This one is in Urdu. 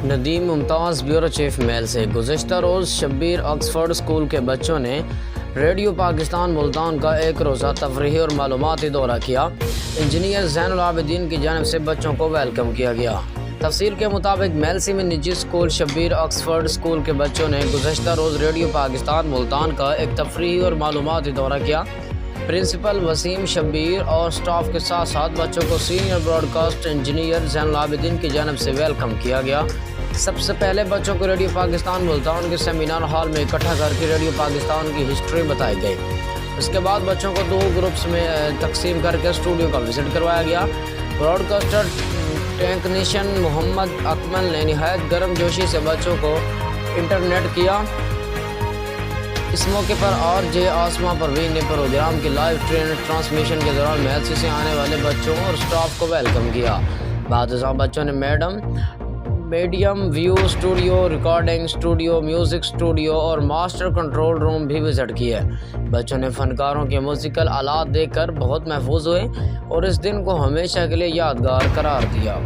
ندیم ممتاز بیورو چیف میل سے گزشتہ روز شبیر آکسفورڈ اسکول کے بچوں نے ریڈیو پاکستان ملتان کا ایک روزہ تفریحی اور معلوماتی دورہ کیا۔ انجینئر زین العابدین کی جانب سے بچوں کو ویلکم کیا گیا۔ تفصیل کے مطابق میلسی میں نجی اسکول شبیر آکسفورڈ اسکول کے بچوں نے گزشتہ روز ریڈیو پاکستان ملتان کا ایک تفریحی اور معلوماتی دورہ کیا۔ پرنسپل وسیم شبیر اور سٹاف کے ساتھ ساتھ بچوں کو سینئر براڈ کاسٹ انجینئر زین العابدین کی جانب سے ویلکم کیا گیا۔ سب سے پہلے بچوں کو ریڈیو پاکستان ملتان کے سیمینار ہال میں اکٹھا کر کے ریڈیو پاکستان کی ہسٹری بتائی گئی۔ اس کے بعد بچوں کو 2 گروپس میں تقسیم کر کے اسٹوڈیو کا وزٹ کروایا گیا۔ براڈ کاسٹر ٹیکنیشین محمد اکمل نے نہایت گرم جوشی سے بچوں کو انٹرنیٹ کیا۔ اس موقع پر RJ آسما پروین نے پروگرام کی لائیو ٹرانسمیشن کے دوران میلسی سے آنے والے بچوں اور سٹاف کو ویلکم کیا۔ بعد ازاں بچوں نے medium wave studio, recording studio, music studio اور ماسٹر کنٹرول روم بھی وزٹ کیے۔ بچوں نے فنکاروں کے موسیقل آلات دیکھ کر بہت محظوظ ہوئے اور اس دن کو ہمیشہ کے لیے یادگار قرار دیا۔